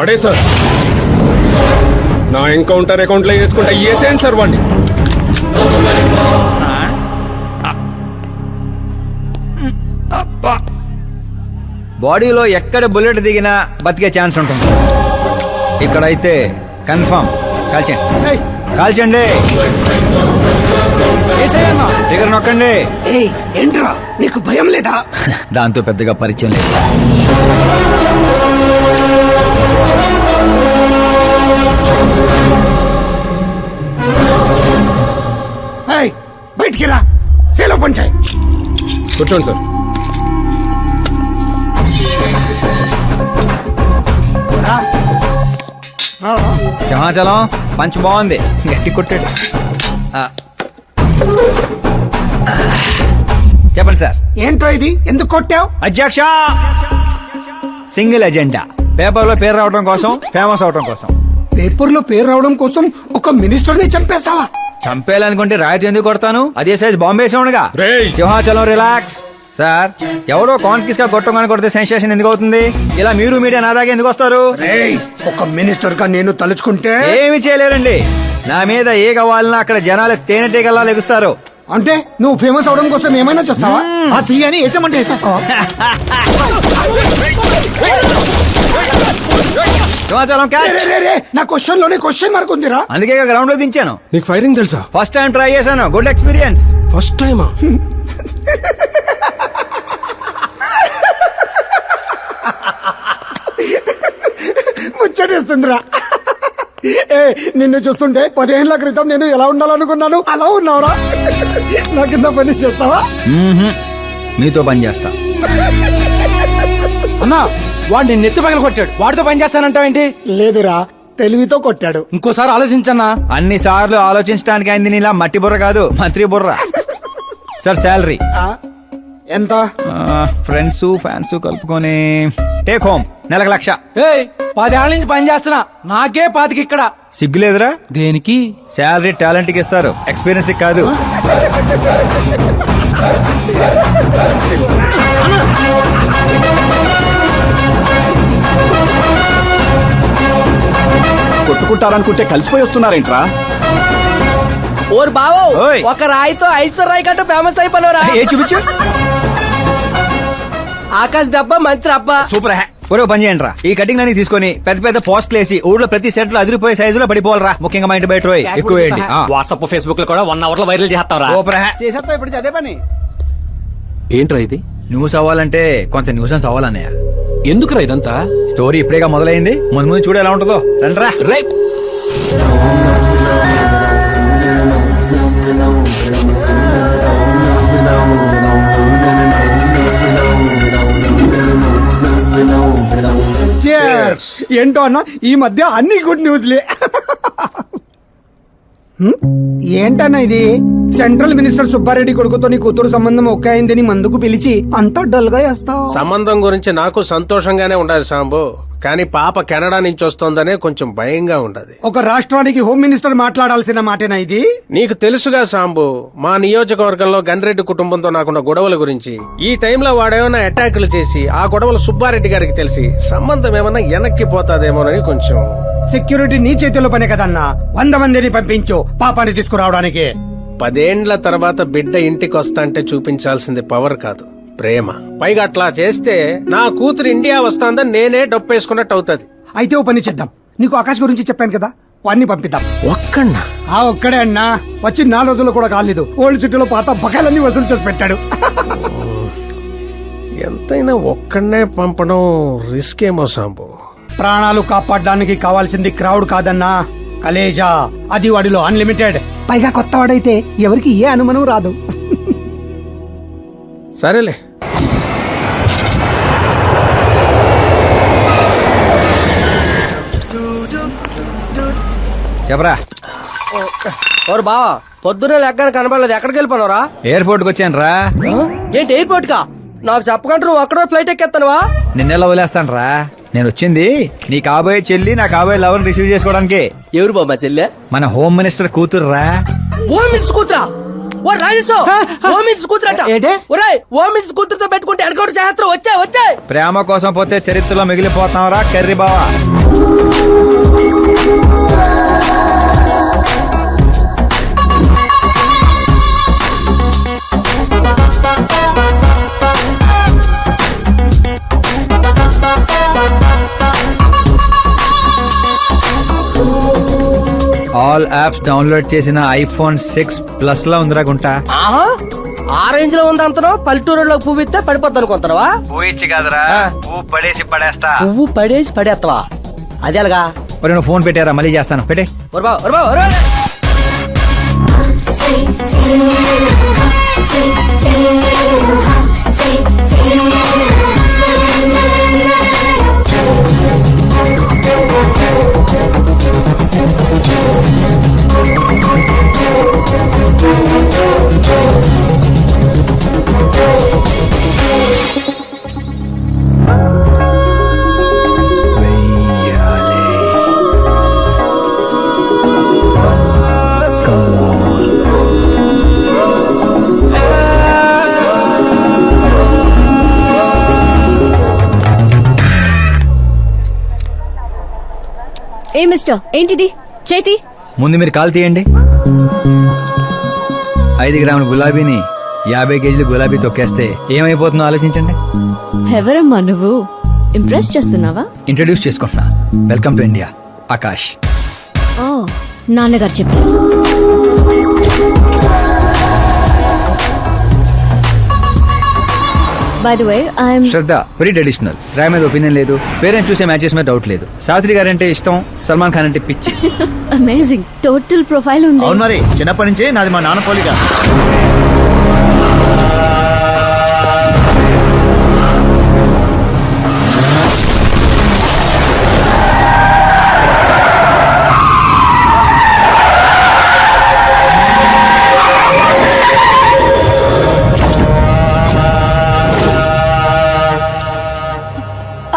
వాడే సార్. నా encounter account లో వేసుకుంటా వేసేయండి సార్ వాడిని. బాడీలో ఎక్కడ బుల్లెట్ దిగినా బతికే ఛాన్స్ ఉంటుంది. ఇక్కడైతే కన్ఫర్మ్. కాల్చండి, కాల్చండి, దగ్గర నొక్కండి. ఏంట్రా నీకు భయం లేదా? దాంతో పెద్దగా పరిచయం లేదు. బయటికి రా, సేలో పంచాయి. కూర్చోండి సార్. సింహాచలం పంచ్ బాగుంది, గట్టి కొట్టాడు. చెప్పండి సార్. ఏంట్రా ఇది, ఎందుకు కొట్టావు? అధ్యక్ష, సింగిల్ ఎజెండా. పేపర్ లో పేరు రావడం కోసం, ఫేమస్ అవడం కోసం. పేపర్ లో పేరు రావడం కోసం ఒక మినిస్టర్ ని చంపేస్తావా? చంపేయాలనుకుంటే రాయితీ ఎందుకు కొడతాను? అదే సైజ్ బాంబే సౌండ్గా. రేయ్. సింహాచలం రిలాక్స్. సార్, ఎవరో కాన్ఫిస్ గా కొట్టగానే కొడితే సెన్సేషన్ ఎందుకు అవుతుంది? ఇలా మీరు మీడియా నా దాకా ఎందుకు వస్తారు? ఒక మినిస్టర్ గా నేను తలుచుకుంటే ఏమి చేయలేరండి. నా మీద ఏ కావాలన్నా అక్కడ జనాలు తేనెటీగల్లా లెగుస్తారు. అంటే నువ్వు ఫేమస్ అవడం కోసం ఏమైనా చేస్తావా? ఆ సీఎని వేసేమంటే వేసేస్తావా? సింహాచలం క్యాచ్. నా క్వశ్చన్ లోనే క్వశ్చన్ మార్క్ ఉందిరా. అందుకే గ్రౌండ్ లో దించాను. నీకు ఫైరింగ్ తెలుసా? ఫస్ట్ టైం ట్రై చేశాను, గుడ్ ఎక్స్పీరియన్స్. ఫస్ట్ టైమా? ముచ్చటేస్తుందిరా. నిన్ను చూస్తుంటే 10 ఏళ్ల క్రితం నేను ఎలా ఉండాలనుకున్నాను అలా ఉన్నావురా. నా కింద పని చేస్తావా? మీతో పని చేస్తా. అన్నా, వాడిని నెత్తి పగల కొట్టాడు, వాడితో పని చేస్తానంటావేంటి? లేదురా, తెలివితో కొట్టాడు. ఇంకోసారి ఆలోచించన్నా. అన్ని సార్లు ఆలోచించడానికి అయింది నీలా మట్టి బుర్ర కాదు, మంత్రి బుర్ర. సార్ శాలరీ ఎంత? ఫ్రెండ్స్ ఫ్యాన్స్ కలుపుకొని టేక్ హోమ్ నెలకు 1,00,000. 10 ఏళ్ల నుంచి పని చేస్తున్నా, నాకే 25 ఇక్కడ. సిగ్గులేదురా? దేనికి? శాలరీ టాలెంట్ కి ఇస్తారు, ఎక్స్పీరియన్స్ కాదు. కొట్టుకుంటారనుకుంటే కలిసిపోయి వస్తున్నారేంట్రా? ఓరు బావో, ఓయ్. ఒక రాయితో ఐశ్వర్ రాయ్ కంటూ ఫేమస్ అయిపోయినరా? ఏ చూపించు. ఆకాశ్ దెబ్బ, మంత్రి అబ్బ. సూపర్ హ్యా. ఒరే పని చేయండి రా, ఈ కటింగ్ అన్ని తీసుకొని పెద్ద పెద్ద పోస్టులు వేసి ఊళ్ళో ప్రతి సెట్ లో అదిరిపోయే సైజులో పడిపోవాలరా. ముఖ్యంగా మా ఇంటి బయట ఎక్కువ వేయండి. వాట్సాప్ ఫేస్బుక్ లో కూడా 1 hour లో వైరల్ చేస్తాం రా. సూపర్ హ్యా. చేసేస్తా ఇప్పుడు అదే పని. ఏంట్రా ఇది? న్యూస్ అవ్వాలంటే కొంత న్యూసెన్స్ అవ్వాలన్నయ్య. ఎందుకురా ఇదంతా? స్టోరీ ఇప్పుడేగా మొదలైంది, ముందు ముందు చూడు ఎలా ఉంటుందో. రండిరా. రే, ఏంటో అన్న, ఈ మధ్య అన్ని గుడ్ న్యూస్లే. ఏంటన్నా ఇది? సెంట్రల్ మినిస్టర్ సుబ్బారెడ్డి కొడుకుతో నీ కూతురు సంబంధం ఒకే అయిందని మందుకు పిలిచి అంతా డల్ గా వేస్తావు. సంబంధం గురించి నాకు సంతోషంగానే ఉండదు సాంబు, కానీ పాప కెనడా నుంచి వస్తోందనే కొంచెం భయంగా ఉండదు. ఒక రాష్ట్రానికి హోమ్ మినిస్టర్ మాట్లాడాల్సిన మాటేనా ఇది? నీకు తెలుసుగా సాంబు, మా నియోజకవర్గంలో గన్రెడ్డి కుటుంబంతో నాకున్న గొడవల గురించి. ఈ టైంలో వాడేమన్నా అటాకులు చేసి ఆ గొడవలు సుబ్బారెడ్డి గారికి తెలిసి సంబంధం ఏమన్నా వెనక్కి పోతాదేమోనని కొంచెం. సెక్యూరిటీ నీ చేతిలో పనే కదన్నా. 100 మందిని పంపించు పాపాన్ని తీసుకురావడానికి. 10 ఏండ్ల తర్వాత బిడ్డ ఇంటికి వస్తాంటే చూపించాల్సింది పవర్ కాదు, ప్రేమ. పైగా అట్లా చేస్తే నా కూతురు ఇండియా వస్తాందని నేనే డప్పేసుకున్నట్టు అవుతుంది. అయితే ఓ పని చేద్దాం, నీకు ఆకాశ్ గురించి చెప్పాను కదా, వాడిని పంపిద్దాం. ఒక్కన్నా? ఆ ఒక్కడే అన్నా, వచ్చి 4 రోజులు కూడా కాలేదు. ఓల్డ్ సిటీలో పాత బకాయిలన్నీ వసూలు చేసి పెట్టాడు. ఎంతైనా ఒక్కడనే పంపడం రిస్క్ ఏమో సాంబు. ప్రాణాలు కాపాడడానికి కావాల్సింది క్రౌడ్ కాదన్నా, కలేజా. అది వాడిలో అన్లిమిటెడ్. పైగా కొత్త వాడైతే ఎవరికి ఏ అనుమానం రాదు. సరేలే. చెప్పరా. ఓరు బావా, పొద్దునే లెక్కన కనబడలేదు, ఎక్కడికి వెళ్ళిపోనరా? ఎయిర్పోర్ట్ కి వచ్చాను రా. ఏంటి ఎయిర్పోర్ట్ కా? నాకు చెప్పకుండా నువ్వు అక్కడో ఫ్లైట్ ఎక్కేస్తానువా? నిన్నెలా వదిలేస్తాను రా. నేను వచ్చింది నీ కాబోయే చెల్లి, నా కాబోయే లవర్ రిసీవ్ చేసుకోవడానికి. ఎవరు బాబా చెల్లె? మన హోమ్ మినిస్టర్ కూతురు రా. హోమ్ మినిస్టర్ కూతురా? ఓ రాజేశో ఓమిన్స్ కూతురట ఒరేయ్ ఓమిన్స్ కూతురుతో పెట్టుకుంటే ఎన్కౌంటర్ చేస్తారు వచ్చాయి ప్రేమ కోసం పోతే చరిత్రలో మిగిలిపోతాంరా కర్రీ బావా. ఆల్ యాప్స్ డౌన్లోడ్ చేసిన ఐఫోన్ 6 ప్లస్ లో ఉందిరా గుంట. ఆహా ఆ రేంజ్ లో ఉంది అంతనో పల్లెటూరులో పువ్వు ఇస్తే పడిపోద్ది అనుకుంటావా పోయిచ్చి కాదురా పువ్వు పడేసి పడేస్తా. పువ్వు పడేసి పడేస్తావా అదే అలాగా మరి నువ్వు ఫోన్ పెట్టారా మళ్ళీ చేస్తాను పెట్టే. ఏ మిస్టర్ ఏంటిది చేతి ముందు మీరు కాల్ తీయండి. 5 గ్రాముల గులాబీని 50 కేజీలు గులాబీ తొక్కేస్తే ఏమైపోతుందో ఆలోచించండి. ఎవరమ్మా నువ్వు ఇంప్రెస్ చేస్తున్నావా? ఇంట్రడ్యూస్ చేసుకుంటున్నా. Welcome to India Akash. ఓ నాన్నగారు చెప్పారు. By the way I'm Shraddha very traditional. Roy మీద ఒపీనియన్ లేదు, పేరెంట్స్ చూసే మ్యాచెస్ మీద డౌట్ లేదు. సావిత్రి గారు అంటే ఇష్టం, సల్మాన్ ఖాన్ అంటే పిచ్చి. అమేజింగ్ టోటల్ ప్రొఫైల్ ఉంది. అవును మరి చిన్నప్పటి నుంచే నాది మా నాన్న పోలిక.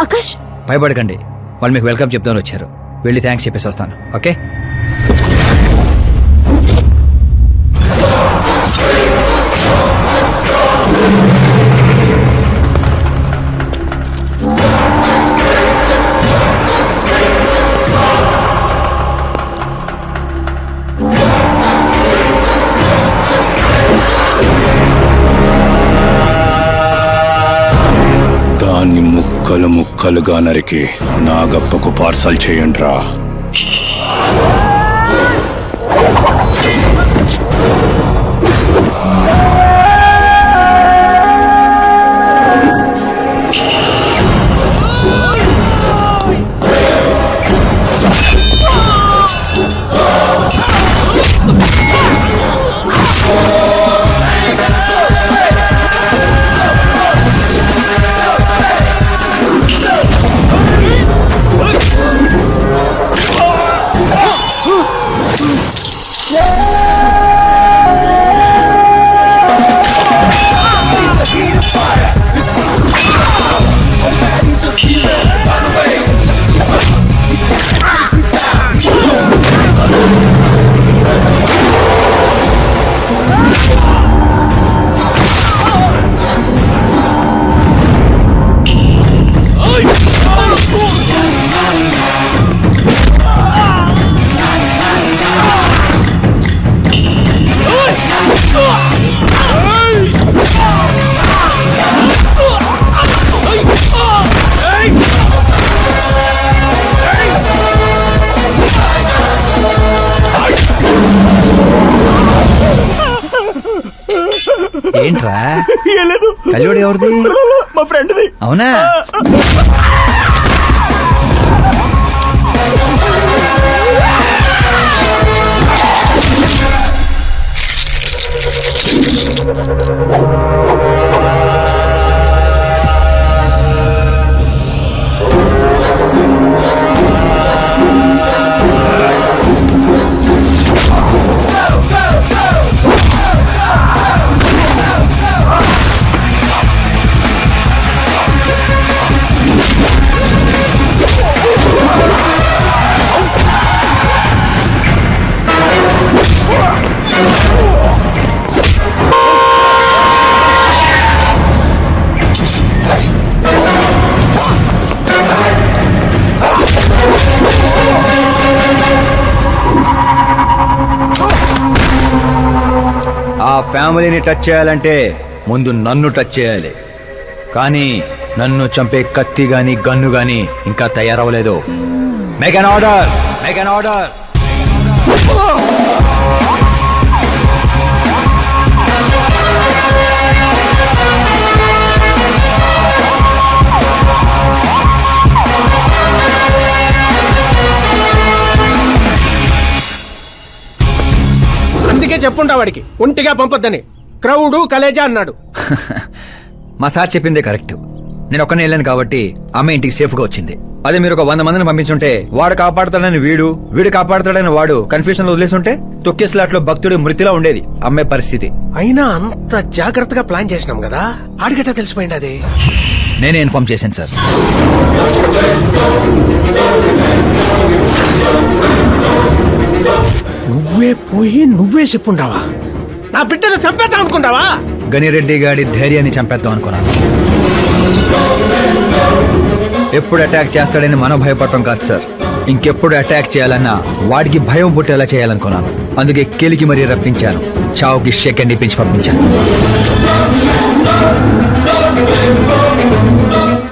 ఆకాష్ భయపడకండి, వాళ్ళు మీకు వెల్కమ్ చెప్తాను వచ్చారు. వెళ్ళి థ్యాంక్స్ చెప్పేసి వస్తాను. ఓకే దాన్ని ముక్కలు ముక్కలుగా నరికి నాగప్పకు పార్సల్ చేయండిరా. ఏంట్రా కల్లుడు ఎవరిది? మా ఫ్రెండ్ది. అవునా? ఆ ఫ్యామిలీని టచ్ చేయాలంటే ముందు నన్ను టచ్ చేయాలి. కానీ నన్ను చంపే కత్తి గాని గన్ను గాని ఇంకా తయారవలేదు. Make an order, make an order. అందుకే చెప్పుంటా వాడికి ఒంటిగా పంపొద్దని. క్రౌడు కలేజా అన్నాడు. మా సార్ చెప్పిందే కరెక్ట్. నేను ఒక్కనే వెళ్ళాను కాబట్టి అమ్మ ఇంటికి సేఫ్ గా వచ్చింది. అదే మీరు ఒక 100 మందిని పంపించుంటే వాడు కాపాడతాడని వీడు కాపాడతాడని వాడు కన్ఫ్యూజన్ లో వదిలేసుంటే తొక్కేస్లాట్ లో భక్తుడి మృతిలా ఉండేది అమ్మాయి పరిస్థితి. అయినా అంత జాగ్రత్తగా ప్లాన్ చేసినాం కదా, ఆడిగట్టా తెలిసిపోయింది అది. నేనే ఇన్ఫార్మ్ చేశాను సార్. నువ్వే పోయి నువ్వే చెప్పుంటావా? నా బిడ్డను చంపేద్దాం అనుకుంటావా? గనిరెడ్డి గాడి ధైర్యాన్ని చంపేద్దాం అనుకున్నాను. ఎప్పుడు అటాక్ చేస్తాడని మనం భయపడటం కాదు సార్, ఇంకెప్పుడు అటాక్ చేయాలన్నా వాడికి భయం పుట్టేలా చేయాలనుకున్నాను. అందుకే కెలికి మరీ రప్పించాను. చావుకి సెకండ్ ఇప్పించి పంపించాను.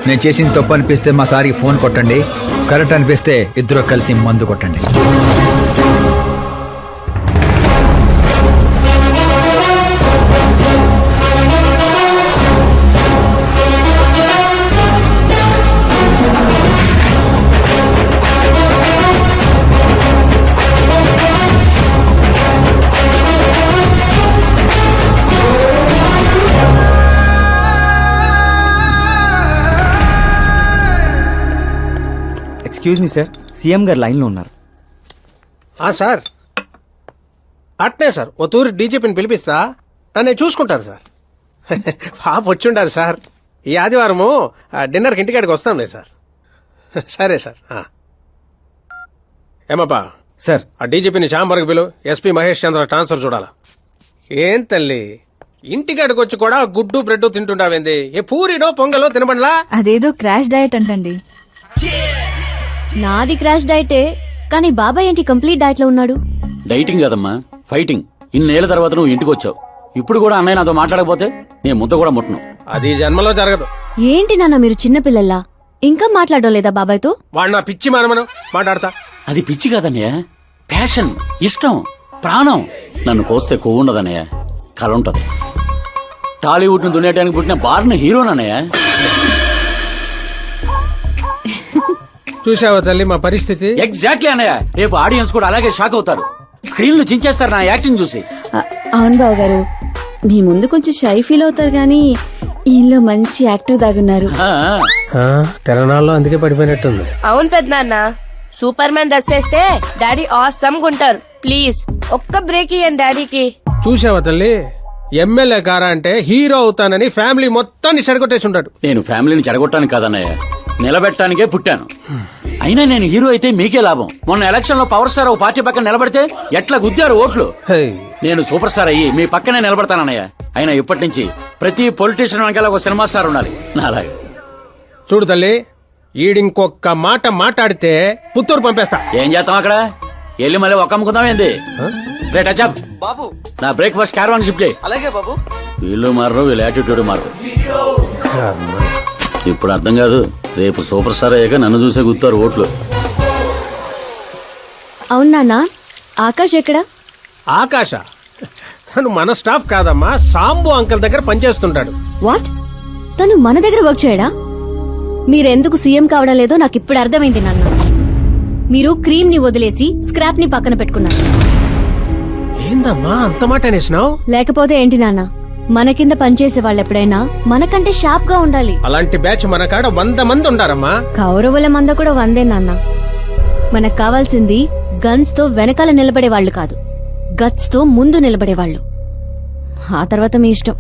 నేను చేసిన తప్పు అనిపిస్తే మా సారికి ఫోన్ కొట్టండి, కరెక్ట్ అనిపిస్తే ఇద్దరు కలిసి మందు కొట్టండి. ఎక్స్క్యూజ్ మీ సార్, సీఎం గారు లైన్ లో ఉన్నారు. సార్ అట్నే సార్, ఓ తూరి డీజీపీని పిలిపిస్తా, నన్ను చూసుకుంటారు సార్. పాప వచ్చిండారు సార్. ఈ ఆదివారము డిన్నర్కి ఇంటికాడికి వస్తాంలే సార్. సరే సార్. ఏమప్పా సార్, ఆ డీజీపీని చాంబర్కి పిలు, ఎస్పీ మహేష్ చంద్ర ట్రాన్స్ఫర్ చూడాలా. ఏం తల్లి ఇంటికాడికి వచ్చి కూడా గుడ్డు బ్రెడ్ తింటుంటావేంది? ఏ పూరిడో పొంగలో తినబండ్లా? అదేదో క్రాష్ డయట్ అంటండి. నాది క్రాష్ డయటే, కానీ బాబాయ్ ఏంటి కంప్లీట్ డయట్ లో ఉన్నాడు? డైటింగ్ కదమ్మా, ఫైటింగ్. ఇన్నేళ్ల తర్వాత నువ్వు ఇంటికి వచ్చావు. ఇప్పుడు కూడా అన్నయ్య నాతో మాట్లాడకపోతే నేను ముద్ద కూడా ముట్టను. అది జన్మలో జరగదు. ఏంటి నాన్న మీరు చిన్నపిల్లల్లా ఇంకా మాట్లాడలేదా బాబాయ్తో? వాడు నా పిచ్చి మనమను మాట్లాడతా. అది పిచ్చి కాదన్నయ్య, ప్యాషన్, ఇష్టం, ప్రాణం. నన్ను కోస్తే కొవ్వు ఉండదన్నయ్య, కళ ఉంటది. టాలీవుడ్ ను దున్నేయడానికి పుట్టిన బార్న హీరోనన్నయ్య. చూసావా తల్లి మా పరిస్థితి? ఎగ్జాక్ట్లీ అన్నయ్య. రేపు ఆడియన్స్ కూడా అలాగే షాక్ అవుతారు. స్క్రీన్ లో చించేస్తారు నా యాక్టింగ్ చూసి. అవును బావ గారు, మీ ముందు కొంచెం షై ఫీల్ అవుతారు గానీ ఈయనలో మంచి యాక్టర్ దాగున్నారు. తెలంగాణలో అందుకే పడిపోయినట్టుంది. అవును పెద్దనాన్న, సూపర్ మ్యాన్ డ్రెస్ వేస్తే డాడీ ఆసమ్ గుంటారు. ప్లీజ్ ఒక్క బ్రేక్ ఇయ్యండి డాడీకి. చూసావా తల్లి, ఎమ్మెల్యే కారా అంటే హీరో అవుతానని ఫ్యామిలీ మొత్తాన్ని చెడగొట్టేసి ఉంటాడు. నేను ఫ్యామిలీని చెడగొట్టాను కాదన్నయ్య, నిలబెట్టానికే పుట్టాను. అయినా నేను హీరో అయితే మీకే లాభం. మొన్న ఎలక్షన్ లో పవర్ స్టార్ ఓ పార్టీ పక్కన నిలబడితే ఎట్లా గుద్దారు ఓట్లు. నేను సూపర్ స్టార్ అయ్యి మీ పక్కనే నిలబడతానన్నయ్య. అయినా ఇప్పటి నుంచి ప్రతి పొలిటీషియన్ వెనకాల ఒక సినిమా స్టార్ ఉండాలి నాలాగా. చూడు తల్లి, ఈడింకొక్క మాట మాట్లాడితే పుత్తూరు పంపేస్తా. ఏం చేస్తాం అక్కడ? వెళ్ళి మళ్ళీ ఒక్క అమ్ముకుందాం ఏంది? రేట్ అచ్చాప్ బాబు, నా బ్రేక్ఫాస్ట్ క్యారవాన్ షిఫ్ట్ చేయి. అలాగే బాబు. వీళ్ళు మారరు, వీళ్ళ యాటిట్యూడ్ మారరు. ఇప్పుడు అర్థం కాదు, రేపు సూపర్ స్టార్ అయ్యాక నన్ను చూసే గుర్తారు ఓట్లు. అవునా? ఆకాష్ ఎక్కడా? ఆకాశ తను మన స్టాఫ్ కాదమ్మా, సాంబు అంకల్ దగ్గర పనిచేస్తుంటాడు. వాట్? తను మన దగ్గర వర్క్ చేయడా? మీరెందుకు సీఎం కావడం లేదో నాకు ఇప్పుడు అర్థమైంది నాన్న. మీరు క్రీమ్ ని వదిలేసి స్క్రాప్ ని పక్కన పెట్టుకున్నారు. ఏందమ్మా అంత మాట అనేసినావు? లేకపోతే ఏంటి నాన్న, మన కింద పనిచేసే వాళ్ళు ఎప్పుడైనా మనకంటే షార్ప్ గా ఉండాలి. అలాంటి బ్యాచ్ మన కాడ 100 మంది ఉండారమ్మా. కౌరవుల మంద కూడా 100 నాన్న. మనకు కావాల్సింది గన్స్ తో వెనకాల నిలబడే వాళ్ళు కాదు, గట్స్ తో ముందు నిలబడే వాళ్ళు. ఆ తర్వాత మీ ఇష్టం.